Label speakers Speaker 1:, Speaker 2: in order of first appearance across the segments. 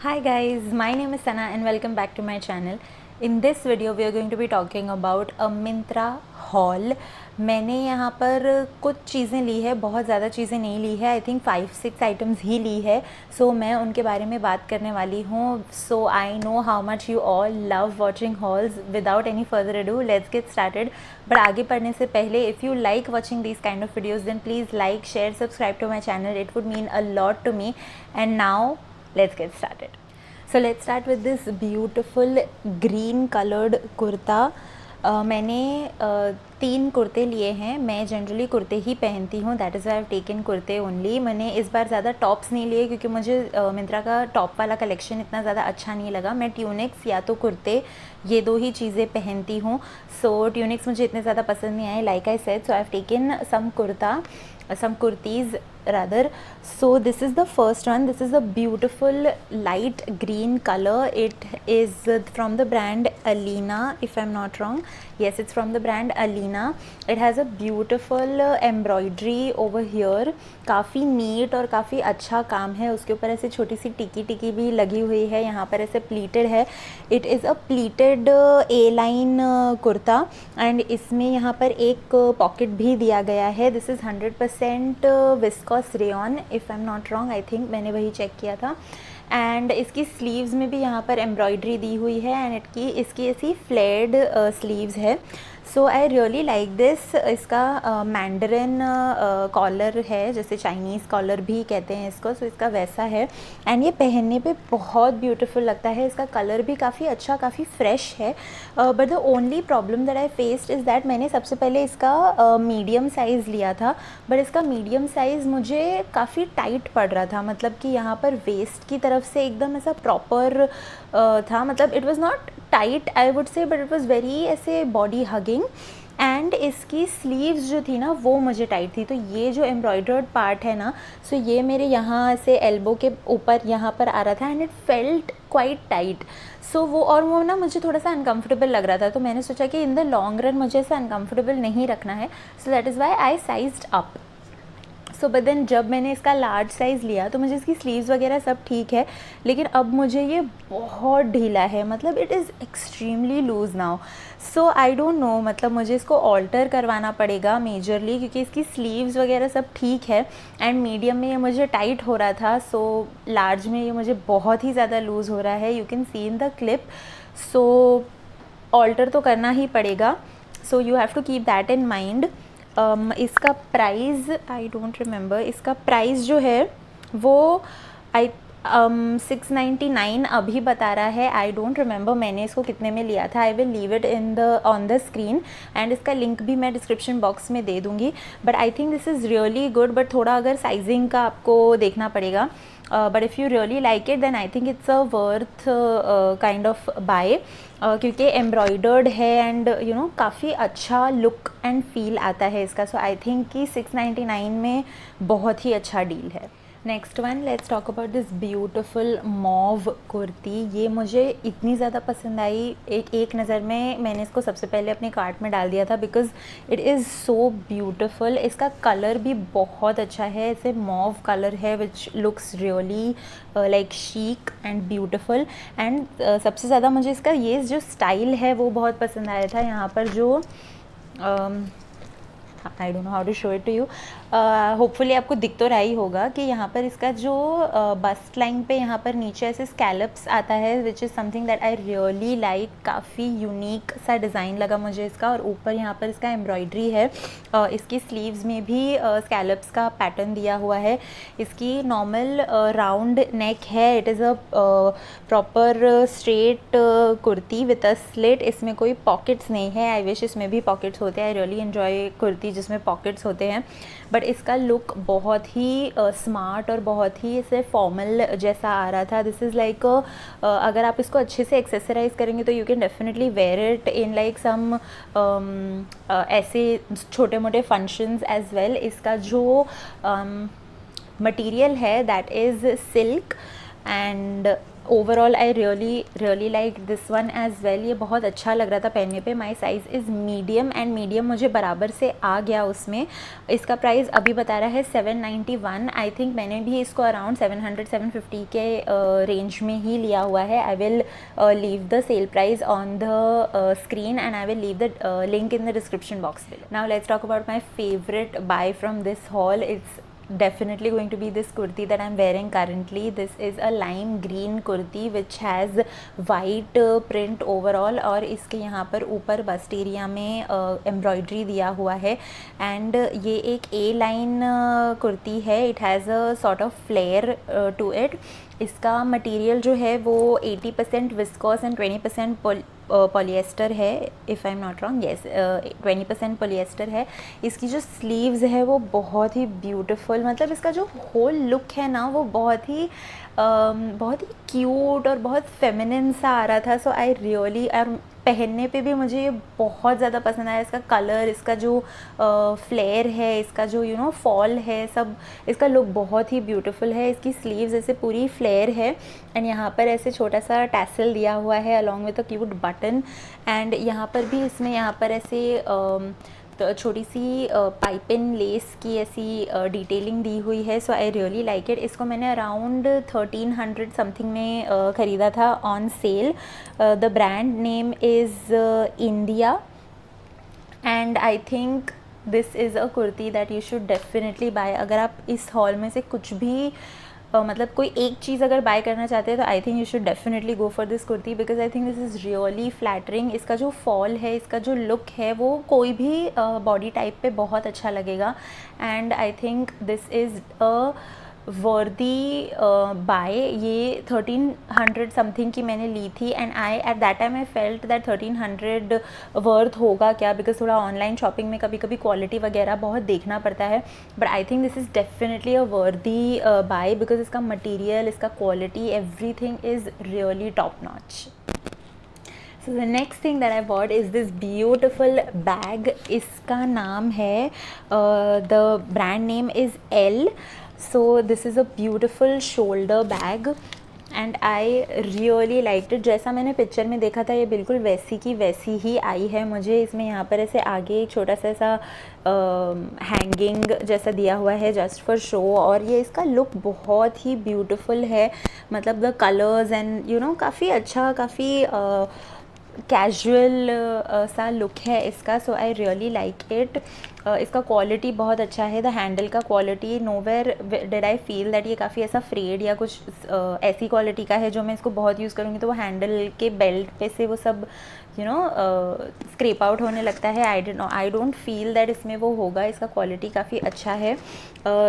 Speaker 1: Hi guys, my name is Sana and welcome back to my channel. In this video we are going to be talking about a Myntra haul. मैंने यहाँ पर कुछ चीज़ें ली है, बहुत ज़्यादा चीज़ें नहीं ली है. आई थिंक 5-6 आइटम्स ही ली है. सो मैं उनके बारे में बात करने वाली हूँ. So I know how much you all love watching hauls. Without any further ado let's get started. But आगे पढ़ने से पहले if you like watching this kind of videos then please like share subscribe to my channel. It would mean a lot to me. And now let's get started. So let's start with this beautiful green colored kurta. मैंने 3 कुर्ते लिए हैं. मैं generally कुर्ते ही पहनती हूँ, that is why I have taken कुर्ते only. मैंने इस बार ज़्यादा टॉप्स नहीं लिए क्योंकि मुझे मिंत्रा का टॉप वाला कलेक्शन इतना ज़्यादा अच्छा नहीं लगा. मैं ट्यूनिक्स या तो कुर्ते ये 2 ही चीज़ें पहनती हूँ. सो ट्यूनिक्स मुझे इतने ज़्यादा पसंद नहीं आए, like I said. So I have taken some kurtis rather. So this is the first one. This is a beautiful light green color. It is from the brand Alina, if I'm not wrong. Yes, it's from the brand Alina. It has a beautiful embroidery over here. काफ़ी NEET और काफ़ी अच्छा काम है. उसके ऊपर ऐसे छोटी सी टिकी भी लगी हुई है. यहाँ पर ऐसे प्लीटेड है. It is a pleated A line kurta and इसमें यहाँ पर एक पॉकेट भी दिया गया है. This is 100% viscous rayon, if I am not wrong. I think मैंने वही चेक किया था. एंड इसकी स्लीव्स में भी यहाँ पर एम्ब्रॉयडरी दी हुई है एंड इसकी ऐसी फ्लेयर्ड स्लीव्स है. So I really like this. इसका मैंडरिन कॉलर है, जैसे चाइनीज़ कॉलर भी कहते हैं इसको. सो इसका वैसा है एंड ये पहनने पे बहुत ब्यूटीफुल लगता है. इसका कलर भी काफ़ी अच्छा, काफ़ी फ्रेश है. But the only problem that I faced is that मैंने सबसे पहले इसका मीडियम साइज़ लिया था. बट इसका मीडियम साइज़ मुझे काफ़ी टाइट पड़ रहा था. मतलब कि यहाँ पर वेस्ट की तरफ से एकदम ऐसा प्रॉपर था. मतलब it was not tight I would say, but it was very ऐसे बॉडी हगिंग. एंड इसकी स्लीव्स जो थी ना वो मुझे टाइट थी. तो ये जो एम्ब्रॉयडर्ड पार्ट है ना, सो ये मेरे यहाँ से एल्बो के ऊपर यहाँ पर आ रहा था and it felt quite tight. So वो ना मुझे थोड़ा सा अनकम्फर्टेबल लग रहा था. तो मैंने सोचा कि इन द लॉन्ग रन मुझे ऐसा अनकम्फर्टेबल नहीं रखना है. So that is why I sized up. So but then जब मैंने इसका लार्ज साइज़ लिया तो मुझे इसकी स्लीव्स वगैरह सब ठीक है, लेकिन अब मुझे ये बहुत ढीला है. मतलब it is extremely loose now. So I don't know, मतलब मुझे इसको ऑल्टर करवाना पड़ेगा मेजरली, क्योंकि इसकी स्लीव्स वगैरह सब ठीक है एंड मीडियम में ये मुझे टाइट हो रहा था. सो लार्ज में ये मुझे बहुत ही ज़्यादा लूज़ हो रहा है. You can see in the clip. So alter तो करना ही पड़ेगा. So you have to keep that in mind. इसका प्राइस आई डोंट रिमेंबर. इसका प्राइस जो है वो आई 699 अभी बता रहा है. आई डोंट रिमेंबर मैंने इसको कितने में लिया था. I will leave it on the screen and इसका लिंक भी मैं डिस्क्रिप्शन बॉक्स में दे दूँगी. But I think this is really good. But थोड़ा अगर साइजिंग का आपको देखना पड़ेगा. But if you really like it then I think it's a worth kind of buy, क्योंकि एम्ब्रॉयडर्ड है एंड यू नो काफ़ी अच्छा लुक एंड फील आता है इसका. सो आई थिंक कि 699 में बहुत ही अच्छा डील है. Next one, let's talk about this beautiful mauve kurti. ये मुझे इतनी ज़्यादा पसंद आई. एक नज़र में मैंने इसको सबसे पहले अपने कार्ट में डाल दिया था because it is so beautiful. इसका कलर भी बहुत अच्छा है. ऐसे मॉव कलर है which looks really like chic and beautiful. And सबसे ज़्यादा मुझे इसका ये जो स्टाइल है वो बहुत पसंद आया था. यहाँ पर जो I don't know how to show it to you. Hopefully आपको दिख तो रहा ही होगा कि यहाँ पर इसका जो बस्ट लाइन पे यहाँ पर नीचे ऐसे स्कैलप्स आता है which is something that I really like. काफ़ी यूनिक सा डिज़ाइन लगा मुझे इसका. और ऊपर यहाँ पर इसका एम्ब्रॉयडरी है. इसकी स्लीव्स में भी स्कैलप्स का पैटर्न दिया हुआ है. इसकी नॉर्मल राउंड नेक है. It is a proper straight kurti with a slit. इसमें कोई पॉकेट्स नहीं है. आई विश इसमें भी पॉकेट्स होते हैं. आई रियली एन्जॉय कुर्ती जिसमें पॉकेट्स होते हैं. बट इसका लुक बहुत ही स्मार्ट और बहुत ही इसे फॉर्मल जैसा आ रहा था. दिस इज़ लाइक अगर आप इसको अच्छे से एक्सेसराइज करेंगे तो you can definitely wear it in like some ऐसे छोटे मोटे फंक्शंस एज वेल. इसका जो मटेरियल है that is silk. And overall I really like this one as well. ये बहुत अच्छा लग रहा था पहनने पे। My size is medium and medium मुझे बराबर से आ गया उसमें। इसका प्राइस अभी बता रहा है 791। आई थिंक मैंने भी इसको अराउंड 700-750 के रेंज में ही लिया हुआ है। आई will leave the sale price on the screen and I will leave the link in the description box below. Now let's talk about my favorite buy from this haul. It's definitely going to be this kurti that I'm wearing currently. This is a lime green kurti which has white print overall और इसके यहाँ पर ऊपर bast area में embroidery दिया हुआ है and ये एक ए लाइन कुर्ती है. It has a sort of flair to it. इसका मटेरियल जो है वो 80% विस्कॉस एंड 20% पॉलिएस्टर है. If I am not wrong, yes 20% polyester है. इसकी जो स्लीव्स है वो बहुत ही ब्यूटीफुल, मतलब इसका जो होल लुक है ना वो बहुत ही क्यूट और बहुत फेमिनिन सा आ रहा था. सो आई रियली, और पहनने पे भी मुझे ये बहुत ज़्यादा पसंद आया. इसका कलर, इसका जो फ्लेयर है, इसका जो फॉल है, सब इसका लुक बहुत ही ब्यूटीफुल है. इसकी स्लीव्स ऐसे पूरी फ्लेयर है एंड यहाँ पर ऐसे छोटा सा टैसल दिया हुआ है along with a cute button. And यहाँ पर भी इसमें यहाँ पर ऐसे तो छोटी सी पाइपिन लेस की ऐसी डिटेलिंग दी हुई है. So I really like it. इसको मैंने अराउंड 1300 समथिंग में ख़रीदा था on sale. The brand name is India and I think this is a kurti that you should definitely buy. अगर आप इस हॉल में से कुछ भी मतलब कोई एक चीज़ अगर बाय करना चाहते हैं तो I think you should definitely go for this kurti because I think this is really flattering. इसका जो फॉल है, इसका जो लुक है वो कोई भी बॉडी टाइप पे बहुत अच्छा लगेगा and I think this is अ वर्दी बाय. ये 1300 समथिंग की मैंने ली थी and I at that time I felt that 1300 worth होगा क्या, बिकॉज थोड़ा ऑनलाइन शॉपिंग में कभी कभी क्वालिटी वगैरह बहुत देखना पड़ता है. But I think this is definitely a वर्दी बाय बिकॉज इसका मटीरियल, इसका quality, everything is really top notch. So the next thing that I bought is this beautiful bag. इसका नाम है the brand name is Elle. So this is a beautiful shoulder bag and I really liked it. जैसा मैंने picture में देखा था ये बिल्कुल वैसी की वैसी ही आई है मुझे. इसमें यहाँ पर ऐसे आगे एक छोटा सा ऐसा हैंगिंग जैसा दिया हुआ है जस्ट फॉर शो और ये इसका लुक बहुत ही ब्यूटीफुल है. मतलब द कलर्स एंड काफ़ी अच्छा, काफ़ी कैजुअल सा लुक है इसका. सो आई रियली लाइक इट. इसका क्वालिटी बहुत अच्छा है. द हैंडल का quality, nowhere did I feel that ये काफ़ी ऐसा फ्रेड या कुछ ऐसी क्वालिटी का है जो मैं इसको बहुत यूज़ करूँगी तो वो हैंडल के बेल्ट पे से वो सब स्क्रैप आउट होने लगता है. आई डोंट फील दैट इसमें वो होगा. इसका क्वालिटी काफ़ी अच्छा है.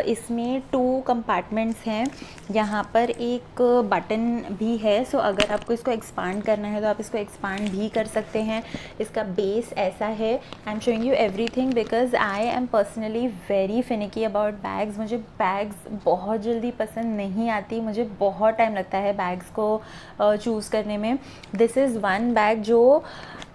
Speaker 1: इसमें 2 कंपार्टमेंट्स हैं. यहाँ पर एक बटन भी है. सो अगर आपको इसको एक्सपांड करना है तो आप इसको एक्सपांड भी कर सकते हैं. इसका बेस ऐसा है. I am showing you everything because I am personally very finicky about bags. मुझे बैग्स बहुत जल्दी पसंद नहीं आती. मुझे बहुत टाइम लगता है बैग्स को चूज़ करने में. दिस इज़ वन बैग जो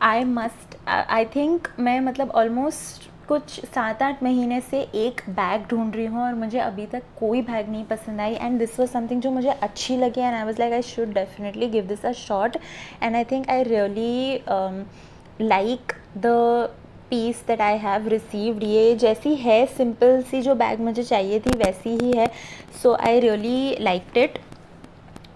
Speaker 1: आई थिंक मैं मतलब ऑलमोस्ट कुछ 7-8 महीने से एक बैग ढूंढ रही हूँ और मुझे अभी तक कोई बैग नहीं पसंद आई. एंड दिस वाज समथिंग जो मुझे अच्छी लगी and I was like I should definitely give this a shot. And I think I really like the piece that I have received. ये जैसी है, सिंपल सी जो बैग मुझे चाहिए थी वैसी ही है. So I really liked it.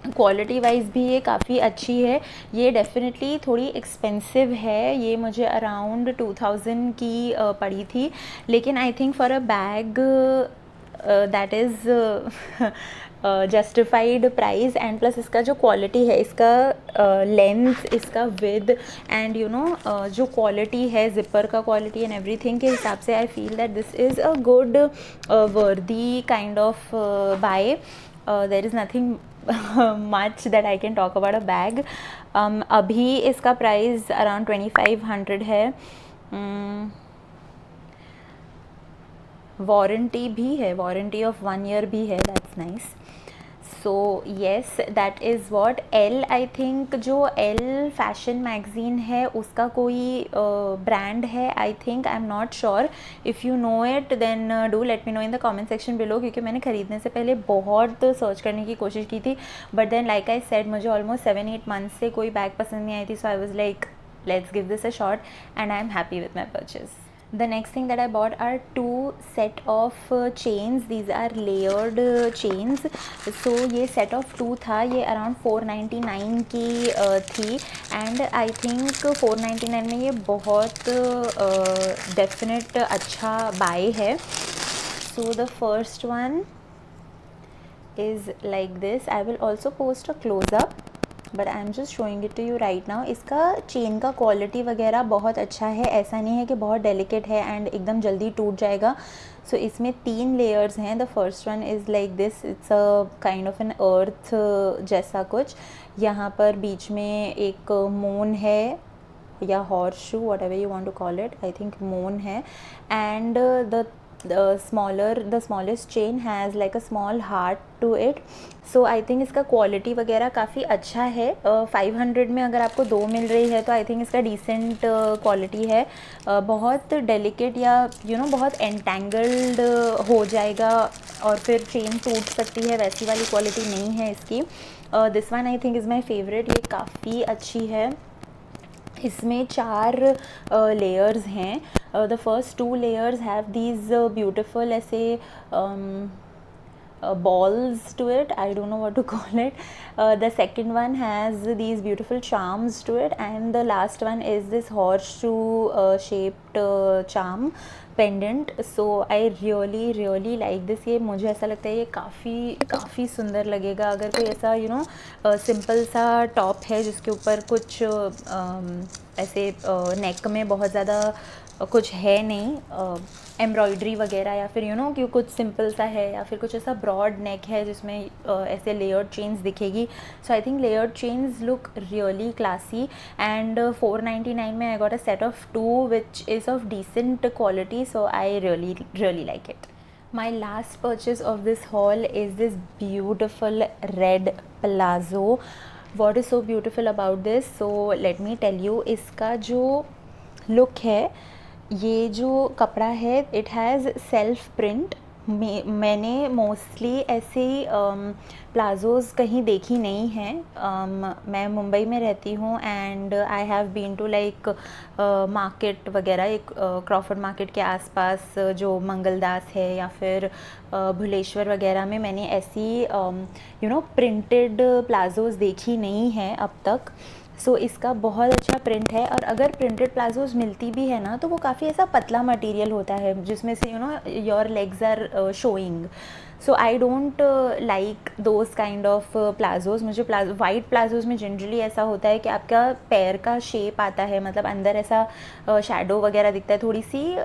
Speaker 1: Quality wise भी ये काफ़ी अच्छी है. ये डेफिनेटली थोड़ी एक्सपेंसिव है. ये मुझे अराउंड 2000 की पड़ी थी. लेकिन I think for a bag that is justified price. And plus इसका जो क्वालिटी है, इसका लेंथ, इसका विद एंड जो क्वालिटी है, जिपर का क्वालिटी एंड एवरीथिंग के हिसाब से I feel that this is a good worthy kind of buy. There is nothing much that I can talk about a bag. अभी इसका प्राइस अराउंड 2500 है. Warranty भी है, वारंटी ऑफ 1 year भी है. That's nice. So yes, that is what Elle, I think जो Elle fashion magazine है उसका कोई ब्रांड है, I think, I am not sure. If you know it then do let me know in the comment section below, क्योंकि मैंने ख़रीदने से पहले बहुत सर्च करने की कोशिश की थी, but then like I said मुझे ऑलमोस्ट 7-8 मंथ्स से कोई बैग पसंद नहीं आई थी. So I was like let's give this a shot and I am happy with my purchase. The next thing that I bought are 2 set of chains. These are layered chains. So ये set of 2 था, ये around 499 की थी and I think 499 में ये बहुत definite अच्छा buy है. So the first one is like this. I will also post a close up, but I am just showing it to you right now. इसका चेन का quality वगैरह बहुत अच्छा है, ऐसा नहीं है कि बहुत डेलिकेट है एंड एकदम जल्दी टूट जाएगा. सो इसमें 3 लेयर्स हैं. The first one is like this, it's a kind of an earth जैसा कुछ. यहाँ पर बीच में एक मून है या horseshoe, whatever you want to call it, I think moon है. And the smallest chain has like a small heart to it. So I think इसका क्वालिटी वगैरह काफ़ी अच्छा है. 500 में अगर आपको 2 मिल रही है तो आई थिंक इसका डिसेंट क्वालिटी है. बहुत डेलिकेट या बहुत एंटेंगल्ड हो जाएगा और फिर चेन टूट सकती है, वैसी वाली क्वालिटी नहीं है इसकी. This one I think is my favourite. ये काफ़ी अच्छी है. इसमें 4 लेयर्स हैं. The first 2 layers have these beautiful ऐसे balls to it, I don't know what to call it. The second one has these beautiful charms to it and the last one is this horseshoe shaped charm pendant. So I really like this. ये मुझे ऐसा लगता है ये काफ़ी सुंदर लगेगा. अगर कोई ऐसा सिंपल सा टॉप है जिसके ऊपर कुछ ऐसे नेक में बहुत ज़्यादा कुछ है नहीं, एम्ब्रॉयडरी वगैरह, या फिर कि कुछ सिंपल सा है, या फिर कुछ ऐसा ब्रॉड नेक है जिसमें ऐसे लेयर्ड चेन्स दिखेगी. So I think layered chains look really classy. And 499 में I got a set of 2 which is of decent quality. So I really like it. My last purchase of this haul is this beautiful red palazzo. What is so beautiful about this? So let me tell you, इसका जो look है, ये जो कपड़ा है, it has self print. मैंने mostly ऐसे palazzos कहीं देखी नहीं हैं. मैं मुंबई में रहती हूँ and I have been to like market वगैरह, एक क्रॉफर्ड मार्केट के आसपास जो मंगलदास है या फिर भुलेश्वर वगैरह में मैंने ऐसी प्रिंटेड प्लाज़ोज़ देखी नहीं हैं अब तक. सो इसका बहुत अच्छा प्रिंट है. और अगर प्रिंटेड प्लाजोज़ मिलती भी है ना तो वो काफ़ी ऐसा पतला मटेरियल होता है जिसमें से your legs are showing. So I don't like those kind of palazzos. मुझे वाइट प्लाजोज़ में जनरली ऐसा होता है कि आपका पैर का शेप आता है, मतलब अंदर ऐसा शैडो वगैरह दिखता है, थोड़ी सी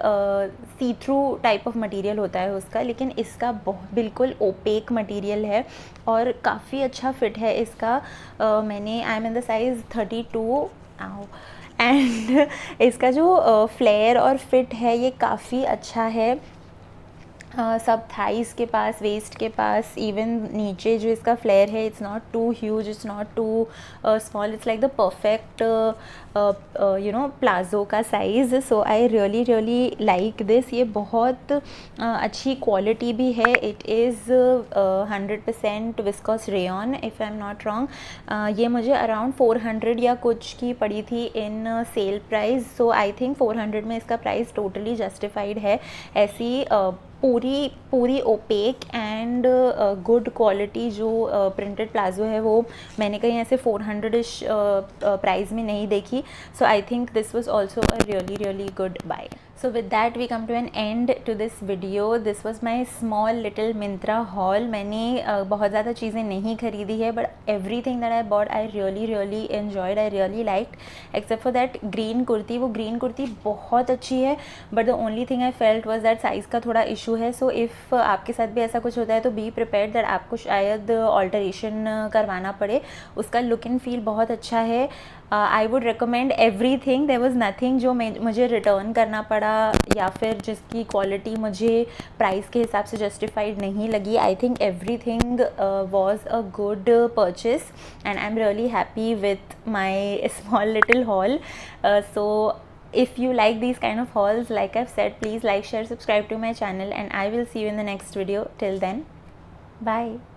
Speaker 1: सी थ्रू टाइप ऑफ मटेरियल होता है उसका. लेकिन इसका बिल्कुल ओपेक मटेरियल है और काफ़ी अच्छा फिट है इसका. मैंने I am in the size 32 and इसका जो फ्लेयर और फिट है ये काफ़ी अच्छा है. सब थाइस के पास, वेस्ट के पास, इवन नीचे जो इसका फ्लेयर है, it's not too huge, it's not too small, it's like the perfect palazzo का size. So I really like this. ये बहुत अच्छी क्वालिटी भी है. It is 100% viscose rayon if I am not wrong. ये मुझे अराउंड 400 या कुछ की पड़ी थी in sale price. So I think 400 में इसका प्राइस टोटली जस्टिफाइड है. ऐसी पूरी ओपेक एंड गुड क्वालिटी जो प्रिंटेड प्लाजो है वो मैंने कहीं ऐसे 400-ish प्राइस में नहीं देखी. So I think this was also a really good buy. So with that we come to an end to this video. This was my small little Myntra haul. मैंने बहुत ज़्यादा चीज़ें नहीं खरीदी है but everything that I bought I really enjoyed. I really liked except for that green kurti. वो green kurti बहुत अच्छी है but the only thing I felt was that size का थोड़ा issue है. So if आपके साथ भी ऐसा कुछ होता है तो be prepared that आपको शायद alteration करवाना पड़े. उसका look and feel बहुत अच्छा है. I would recommend everything, there was nothing जो मुझे रिटर्न करना पड़ा या फिर जिसकी क्वालिटी मुझे प्राइस के हिसाब से जस्टिफाइड नहीं लगी. I think every thing was a good purchase and I am really happy with my small little haul. So if you like these kind of hauls, like I've said, please like, share, subscribe to my channel, and I will see you in the next video. Till then, bye.